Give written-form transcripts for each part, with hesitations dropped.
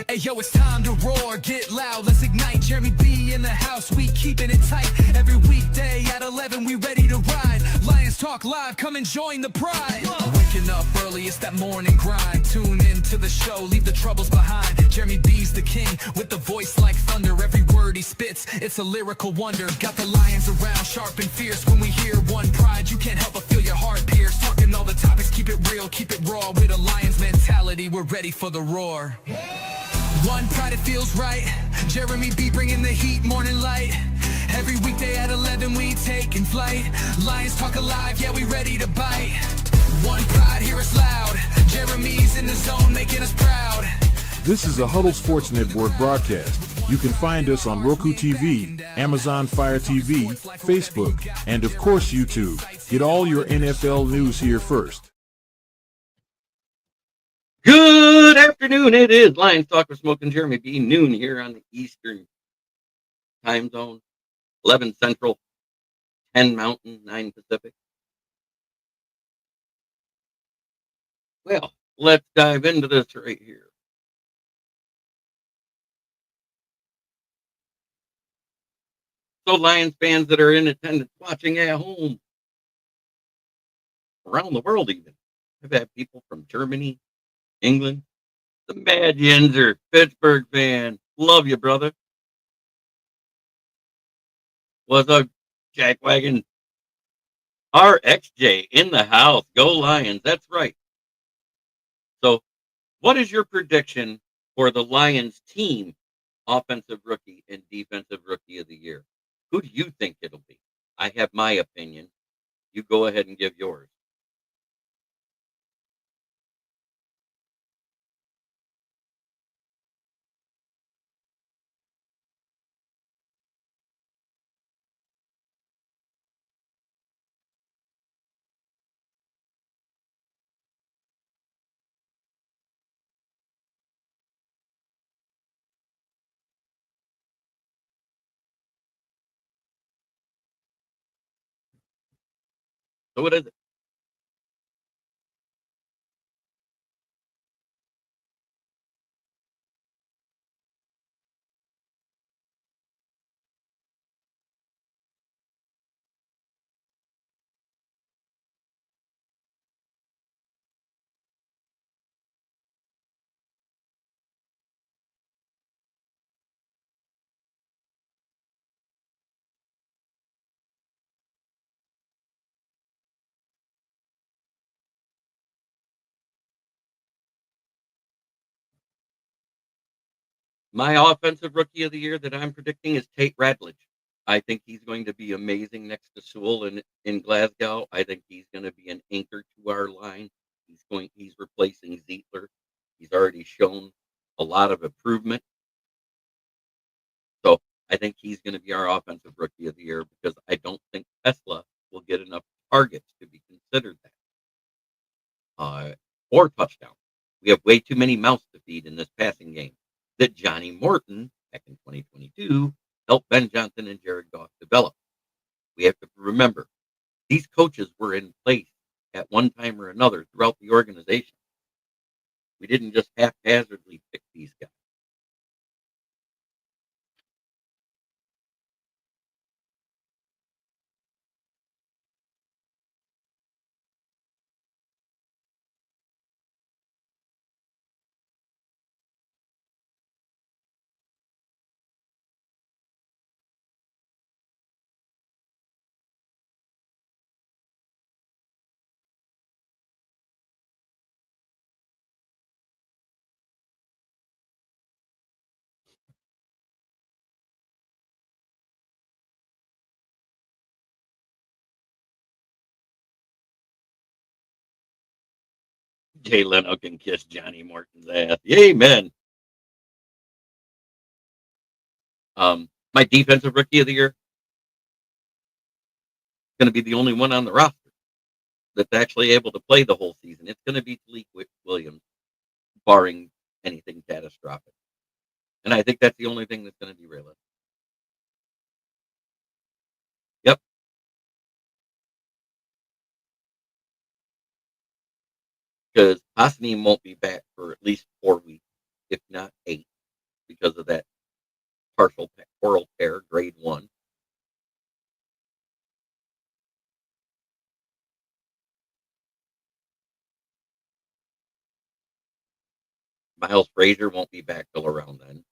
Hey yo, it's time to roar, get loud, let's ignite. Jeremy B in the house, we keeping it tight. Every weekday at 11, we ready to ride. Lions Talk Live, come and join the pride. Waking up early, it's that morning grind. Tune in to the show, leave the troubles behind. Jeremy B's the king, with the voice like thunder. Every word he spits, it's a lyrical wonder. Got the lions around, sharp and fierce. When we hear one pride, you can't help but feel your heart pierce. Talking all the topics, keep it real, keep it raw. With a Lions mentality, we're ready for the roar. One pride, it feels right. Jeremy B bringing the heat, morning light. Every weekday at 11, we taking flight. Lions Talk Alive, yeah, we ready to bite. One pride, hear us loud. Jeremy's in the zone, making us proud. This is a Huddle Sports Network broadcast. You can find us on Roku TV, Amazon Fire TV, Facebook, and of course YouTube. Get all your NFL news here first. Good afternoon. It is Lions Talk with Smoke and Jeremy B. Noon here on the Eastern time zone. 11 Central, 10 Mountain, 9 Pacific. Well, let's dive into this right here. So Lions fans that are in attendance watching at home, around the world even. I've had people from Germany, England, the Mad Yinzer, Pittsburgh fan. Love you, brother. What's up, Jack Wagon? RXJ in the house. Go Lions. That's right. So, what is your prediction for the Lions team, offensive rookie and defensive rookie of the year? Who do you think it'll be? I have my opinion. You go ahead and give yours. So what is it? My offensive rookie of the year that I'm predicting is Tate Radledge. I think he's going to be amazing next to Sewell in Glasgow. I think he's going to be an anchor to our line. He's replacing Zietler. He's already shown a lot of improvement. So I think he's going to be our offensive rookie of the year because I don't think Tesla will get enough targets to be considered that. Or touchdown. We have way too many mouths to feed in this passing game that Johnny Morton, back in 2022, helped Ben Johnson and Jared Goff develop. We have to remember, these coaches were in place at one time or another throughout the organization. We didn't just haphazardly pick these guys. Jay Leno can kiss Johnny Morton's ass. Amen. My defensive rookie of the year is going to be the only one on the roster that's actually able to play the whole season. It's going to be Talik Williams, barring anything catastrophic. And I think that's the only thing that's going to derail it. Yep. Because Hassanim won't be back for at least 4 weeks, if not 8. because of that partial oral tear, grade 1. Miles Frazier won't be back till around then.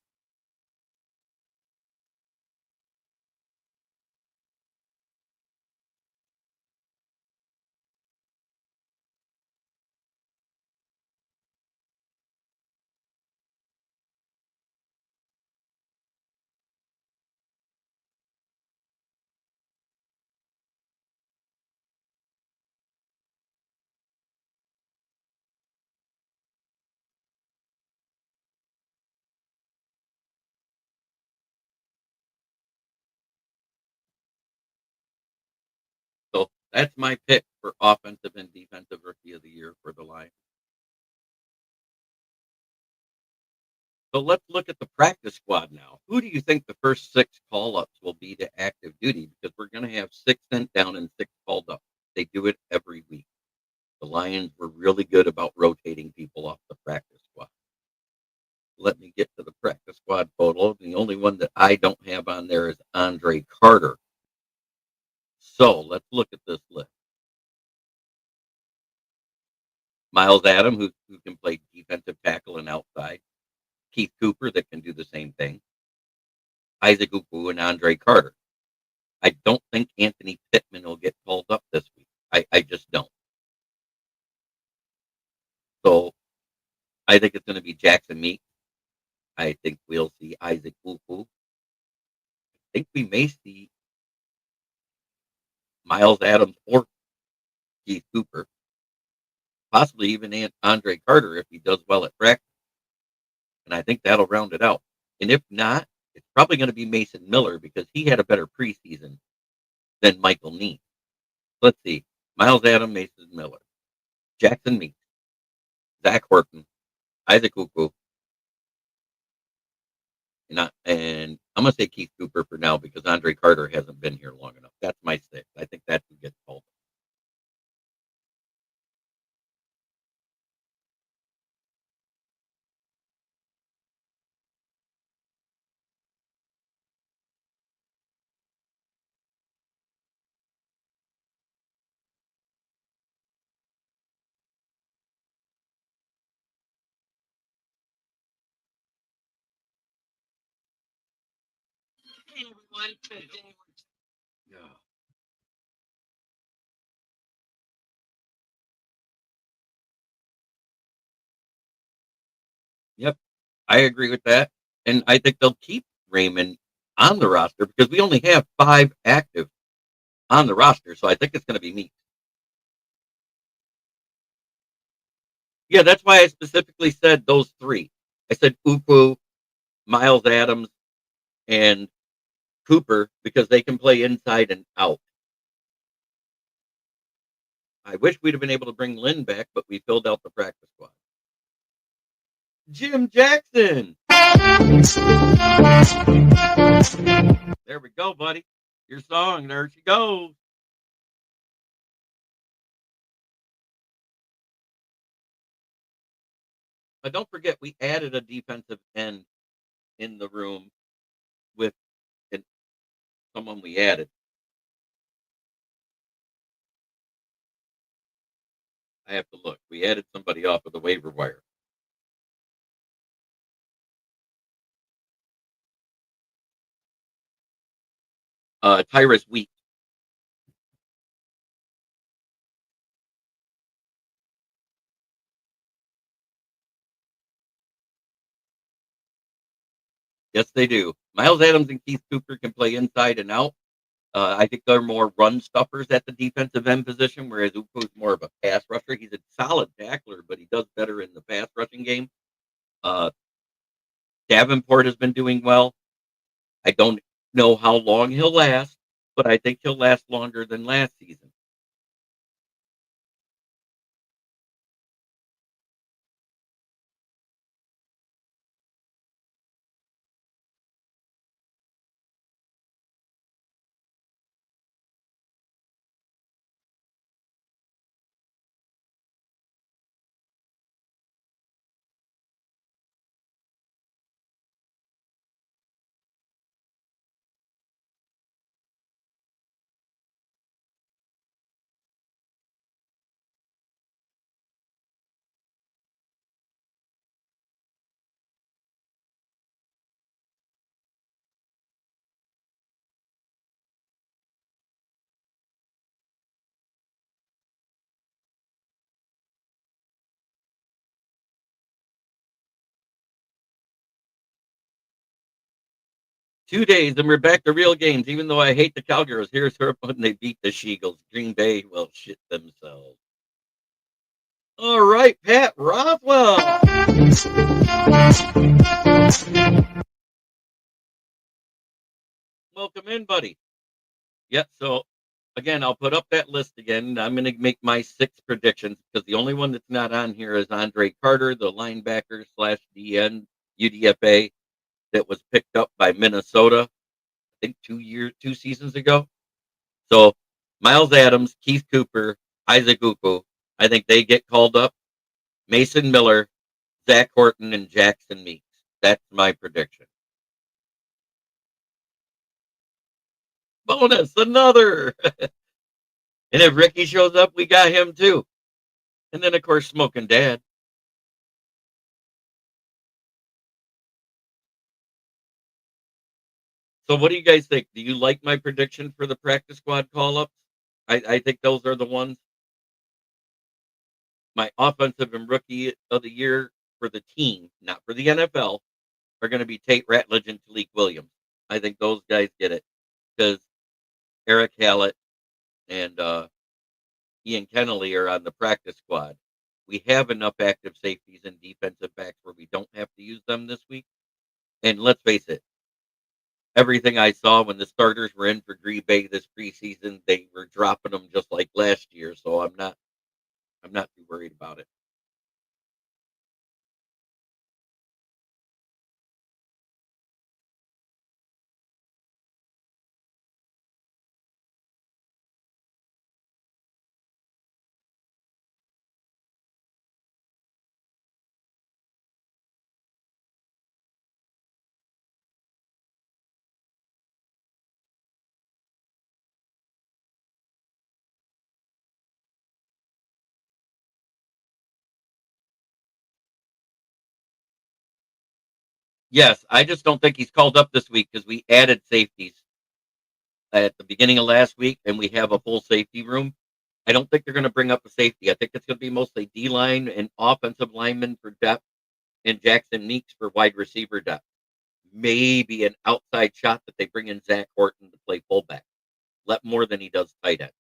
So that's my pick for offensive and defensive rookie of the year for the Lions. So let's look at the practice squad now. Who do you think the first 6 call-ups will be to active duty? Because we're going to have 6 sent down and 6 called up. They do it every week. The Lions were really good about rotating people off the practice squad. Let me get to the practice squad photo. The only one that I don't have on there is Andre Carter. So let's look at this list. Miles Adam, who can play defensive tackle and outside. Keith Cooper, that can do the same thing. Isaac Ukwu and Andre Carter. I don't think Anthony Pittman will get called up this week. I just don't. So I think it's going to be Jackson Meek. I think we'll see Isaac Ukwu. I think we may see Miles Adams or Keith Cooper. Possibly even Andre Carter if he does well at practice. And I think that'll round it out. And if not, it's probably going to be Mason Miller because he had a better preseason than Michael Neese. Let's see. Miles Adams, Mason Miller, Jackson Meeks, Zach Horton, Isaac Ukwu, and I'm going to say Keith Cooper for now because Andre Carter hasn't been here long enough. That's my 6. I think that's who gets called. Hey, everyone. Yeah. Yep, I agree with that. And I think they'll keep Raymond on the roster because we only have 5 active on the roster. So I think it's going to be me. Yeah, that's why I specifically said those 3. I said Ukwu, Miles Adams, and Cooper because they can play inside and out. I wish we'd have been able to bring Lynn back, but we filled out the practice squad. Jim Jackson. There we go, buddy. Your song. There she goes. But don't forget, we added a defensive end in the room with someone we added. I have to look. We added somebody off of the waiver wire. Tyrus Wheat. Yes, they do. Miles Adams and Keith Cooper can play inside and out. I think they're more run stuffers at the defensive end position, whereas Ukwu is more of a pass rusher. He's a solid tackler, but he does better in the pass rushing game. Davenport has been doing well. I don't know how long he'll last, but I think he'll last longer than last season. 2 days, and we're back to real games. Even though I hate the Cowgirls, here's her when they beat the She-Eagles. Green Bay will shit themselves. All right, Pat Rothwell. Welcome in, buddy. Yeah, so again, I'll put up that list again. I'm going to make my 6 predictions because the only one that's not on here is Andre Carter, the linebacker slash DN UDFA that was picked up by Minnesota, I think 2 seasons ago. So Miles Adams, Keith Cooper, Isaac Upo, I think they get called up. Mason Miller, Zach Horton, and Jackson Meeks. That's my prediction. Bonus, another. And if Ricky shows up, we got him too. And then, of course, Smoking Dad. So what do you guys think? Do you like my prediction for the practice squad call-ups? I think those are the ones. My offensive and rookie of the year for the team, not for the NFL, are going to be Tate Ratledge and Talik Williams. I think those guys get it because Eric Hallett and Ian Kennelly are on the practice squad. We have enough active safeties and defensive backs where we don't have to use them this week. And let's face it, everything I saw when the starters were in for Green Bay this preseason, they were dropping them just like last year. So I'm not too worried about it. Yes, I just don't think he's called up this week because we added safeties at the beginning of last week, and we have a full safety room. I don't think they're going to bring up a safety. I think it's going to be mostly D line and offensive linemen for depth, and Jackson Meeks for wide receiver depth. Maybe an outside shot that they bring in Zach Horton to play fullback, let more than he does tight end.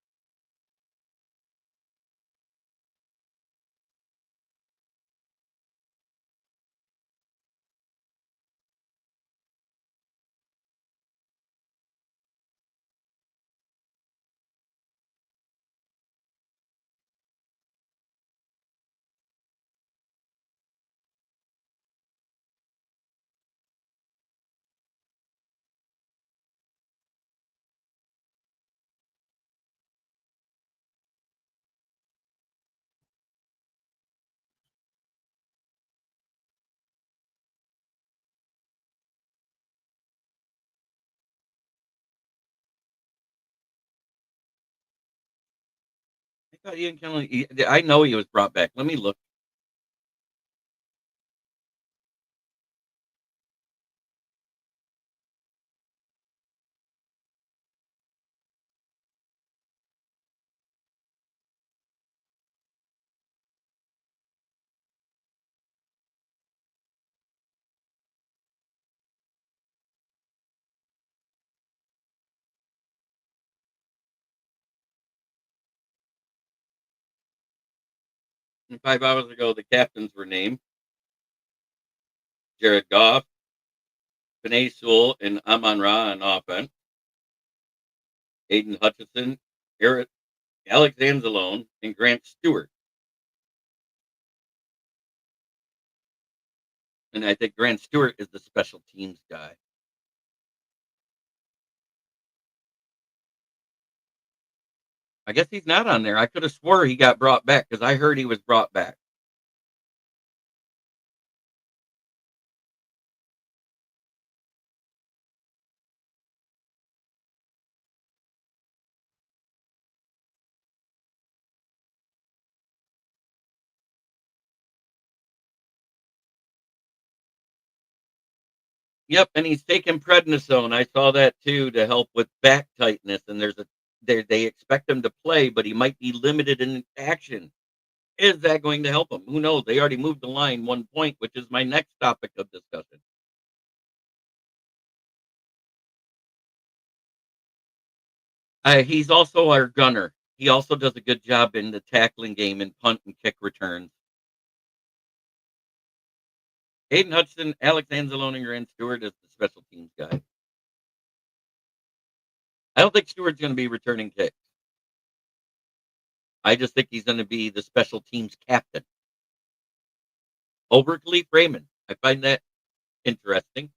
I thought Ian Kennelly. I know he was brought back. Let me look. And 5 hours ago, the captains were named Jared Goff, Panay Sewell, and Amon Ra on offense, Aiden Hutchinson, Eric Alex Anzalone, and Grant Stewart. And I think Grant Stewart is the special teams guy. I guess he's not on there. I could have swore he got brought back because I heard he was brought back. Yep, and he's taking prednisone. I saw that too to help with back tightness. And they expect him to play, but he might be limited in action. Is that going to help him? Who knows? They already moved the line 1 point, which is my next topic of discussion. He's also our gunner. He also does a good job in the tackling game and punt and kick returns. Aiden Hudson, Alex Anzalone, and Grant Stewart is the special teams guy. I don't think Stewart's going to be returning kicks. I just think he's going to be the special teams captain. Over Khalif Raymond. I find that interesting.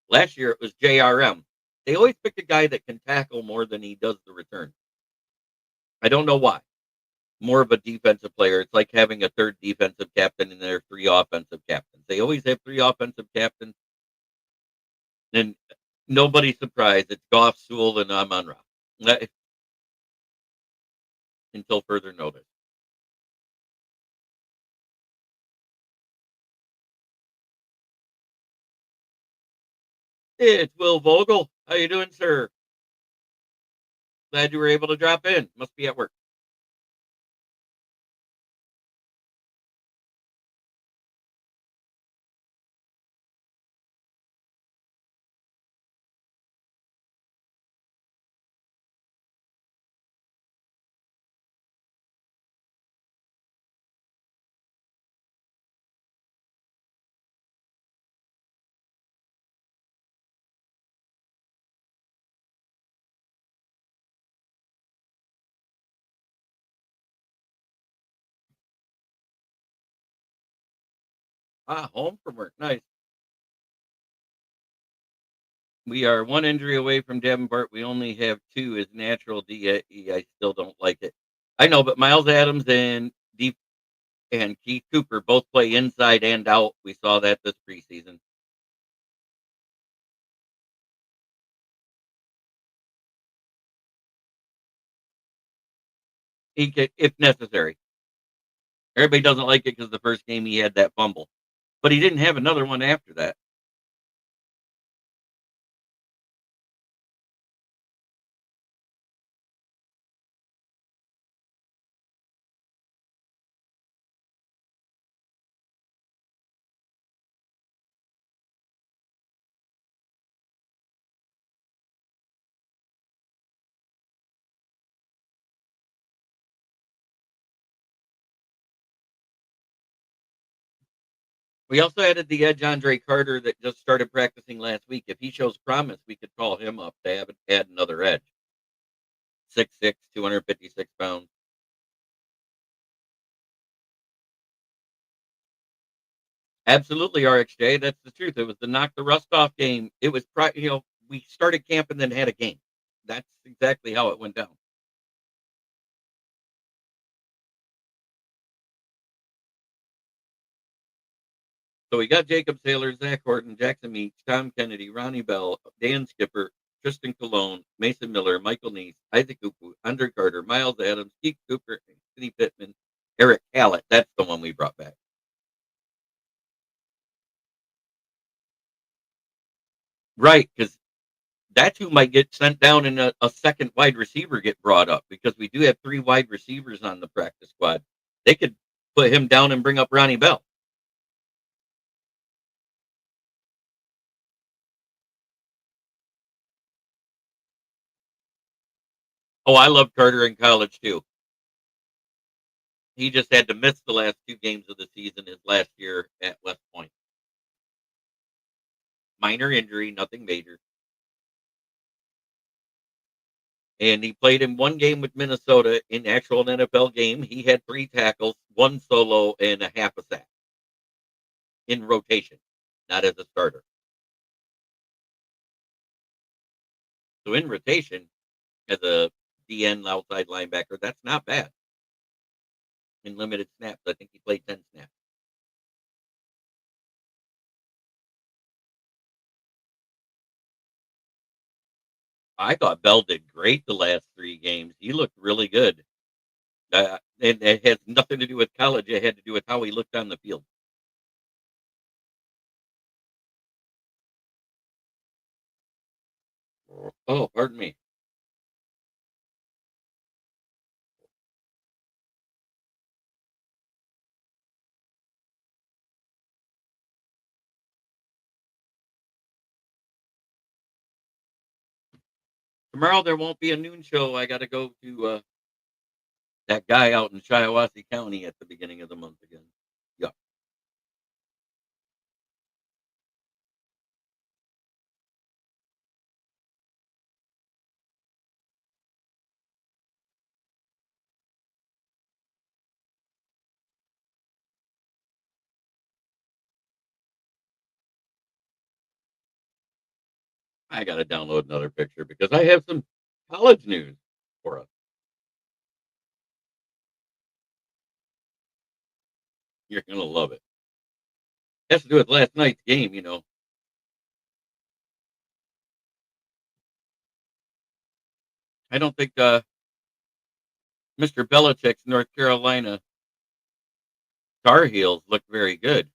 Last year it was JRM. They always pick a guy that can tackle more than he does the return. I don't know why. More of a defensive player. It's like having a third defensive captain and there are three offensive captains. They always have three offensive captains. And nobody's surprised. It's Goff, Sewell, and Amon-Ra. Until further notice. It's Will Vogel. How you doing, sir? Glad you were able to drop in. Must be at work. Home from work. Nice. We are one injury away from Davenport. We only have two as natural DE. I still don't like it. I know, but Miles Adams and Keith Cooper both play inside and out. We saw that this preseason. He could, if necessary. Everybody doesn't like it because the first game he had that fumble, but he didn't have another one after that. We also added the edge Andre Carter that just started practicing last week. If he shows promise, we could call him up to add another edge. 6'6", 256 pounds. Absolutely, RXJ. That's the truth. It was the knock the rust off game. It was, we started camp and then had a game. That's exactly how it went down. So we got Jacob Saylor, Zach Horton, Jackson Meeks, Tom Kennedy, Ronnie Bell, Dan Skipper, Tristan Colon, Mason Miller, Michael Neese, Isaac Upu, Andre Carter, Miles Adams, Keith Cooper, Anthony Pittman, Eric Hallett. That's the one we brought back. Right, because that's who might get sent down and a second wide receiver get brought up because we do have three wide receivers on the practice squad. They could put him down and bring up Ronnie Bell. Oh, I love Carter in college too. He just had to miss the last two games of the season his last year at West Point. Minor injury, nothing major. And he played in one game with Minnesota in actual NFL game. He had 3 tackles, 1 solo, and a half a sack in rotation, not as a starter. So in rotation, as a DN outside linebacker, that's not bad. In limited snaps, I think he played 10 snaps. I thought Bell did great the last 3 games. He looked really good. And it has nothing to do with college. It had to do with how he looked on the field. Oh, pardon me. Tomorrow there won't be a noon show. I got to go to that guy out in Shiawassee County at the beginning of the month again. Yeah. I got to download another picture because I have some college news for us. You're going to love it. Has to do with last night's game. I don't think Mr. Belichick's North Carolina Tar Heels looked very good.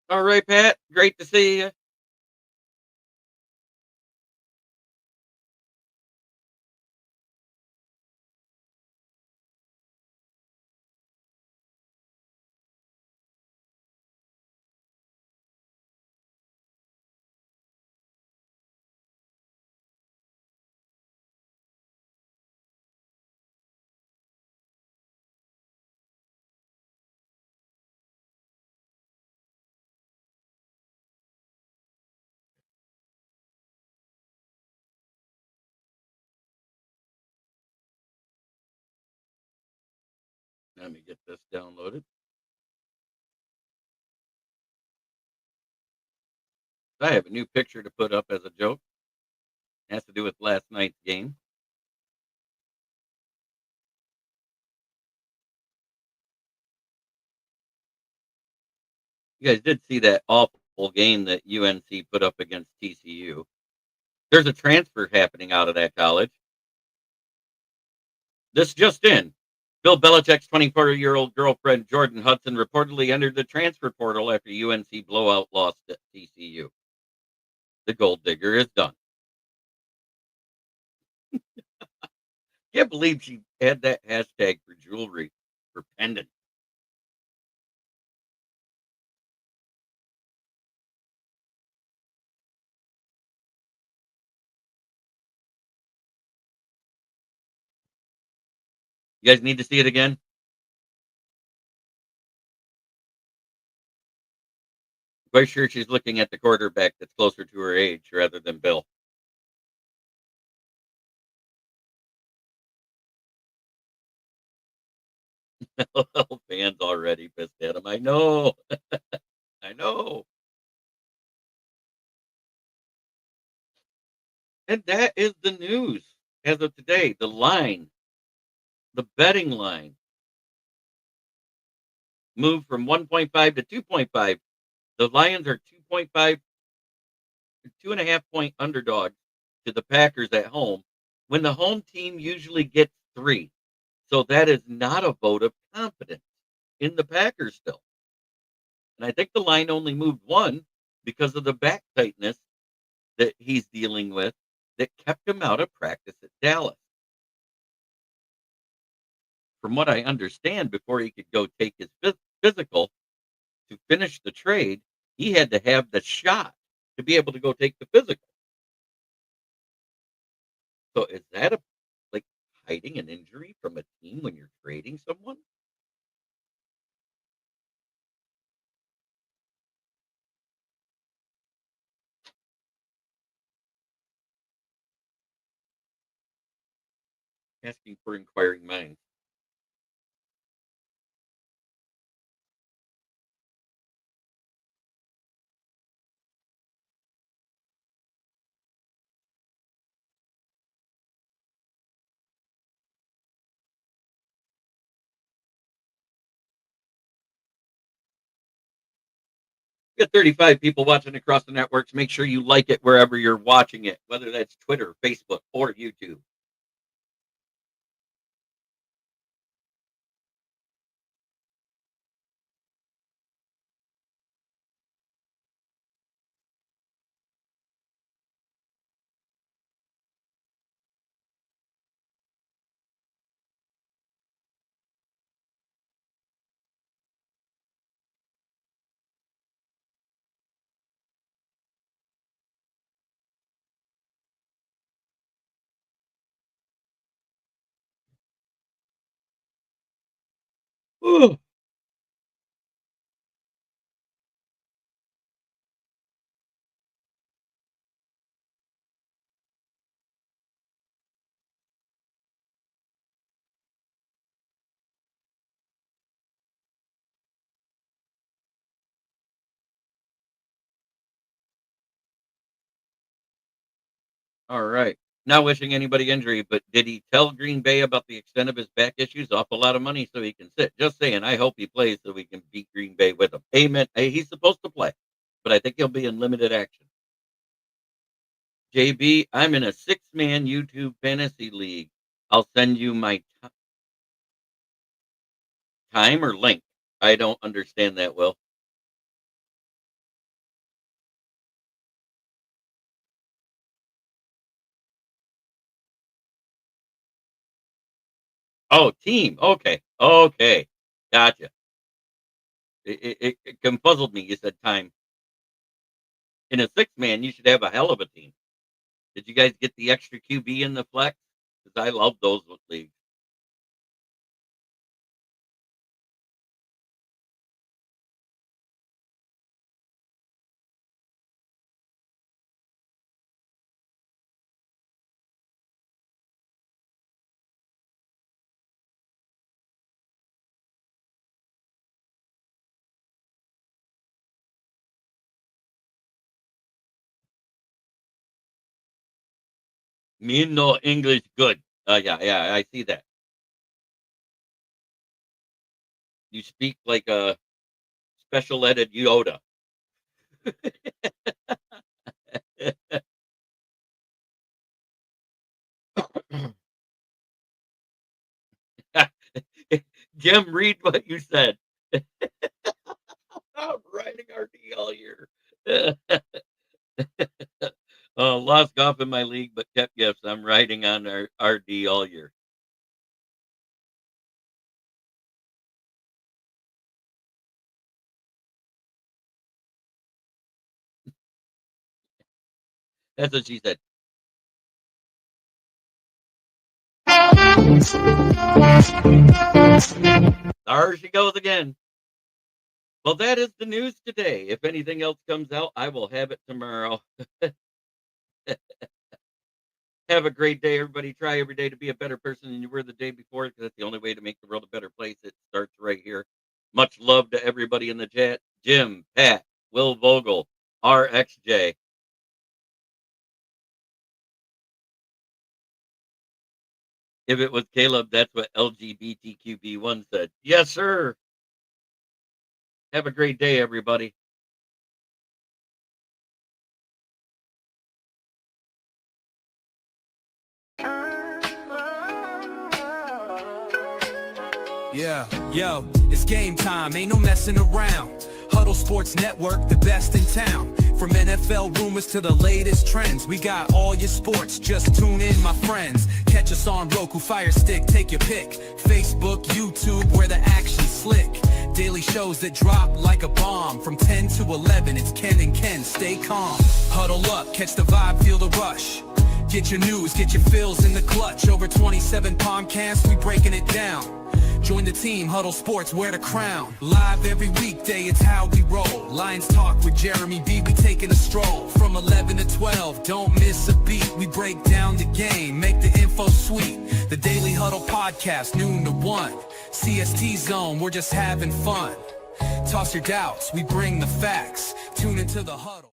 All right, Pat. Great to see you. Let me get this downloaded. I have a new picture to put up as a joke. It has to do with last night's game. You guys did see that awful game that UNC put up against TCU. There's a transfer happening out of that college. This just in. Bill Belichick's 24-year-old girlfriend, Jordan Hudson, reportedly entered the transfer portal after UNC blowout loss to TCU. The gold digger is done. Can't believe she had that hashtag for jewelry, for pendant. You guys need to see it again? Quite sure she's looking at the quarterback that's closer to her age rather than Bill. Fans already pissed at him. I know. I know. And that is the news as of today. The line, the betting line, moved from 1.5 to 2.5. The Lions are 2.5, 2.5 point underdogs to the Packers at home when the home team usually gets three. So that is not a vote of confidence in the Packers still. And I think the line only moved one because of the back tightness that he's dealing with that kept him out of practice at Dallas. From what I understand, before he could go take his physical to finish the trade, he had to have the shot to be able to go take the physical. So is that like hiding an injury from a team when you're trading someone? Asking for inquiring minds. got 35 people watching across the networks. Make sure you like it wherever you're watching it, whether that's Twitter, Facebook, or YouTube. Ooh. All right. Not wishing anybody injury, but did he tell Green Bay about the extent of his back issues? Awful lot of money so he can sit. Just saying, I hope he plays so we can beat Green Bay with him. Amen. Hey, he's supposed to play, but I think he'll be in limited action. JB, I'm in a 6-man YouTube fantasy league. I'll send you my time or link. I don't understand that well. Oh, team. Okay. Okay. Gotcha. It confuzzled me. You said time. In a 6-man, you should have a hell of a team. Did you guys get the extra QB in the flex? Because I love those leagues. Me no English good. Yeah, I see that. You speak like a special ed Yoda. Jim, read what you said. I'm writing RD all year. Lost golf in my league, but kept gifts. I'm writing on our RD all year. That's what she said. There she goes again. Well, that is the news today. If anything else comes out, I will have it tomorrow. Have a great day, everybody. Try every day to be a better person than you were the day before, because that's the only way to make the world a better place. It starts right here. Much love to everybody in the chat. Jim, Pat, Will Vogel, RXJ. If it was Caleb, that's what LGBTQB1 said. Yes, sir. Have a great day, everybody. Yeah, yo, it's game time, ain't no messing around. Huddle Sports Network, the best in town. From NFL rumors to the latest trends, we got all your sports, just tune in, my friends. Catch us on Roku, Fire Stick, take your pick. Facebook, YouTube, where the action's slick. Daily shows that drop like a bomb. From 10 to 11, it's Ken and Ken, stay calm. Huddle up, catch the vibe, feel the rush. Get your news, get your fills in the clutch. Over 27 podcasts, we breaking it down. Join the team, Huddle Sports, wear the crown. Live every weekday, it's how we roll. Lions Talk with Jeremy B, we taking a stroll. From 11 to 12, don't miss a beat. We break down the game, make the info sweet. The Daily Huddle Podcast, noon to 1. CST Zone, we're just having fun. Toss your doubts, we bring the facts. Tune into the Huddle.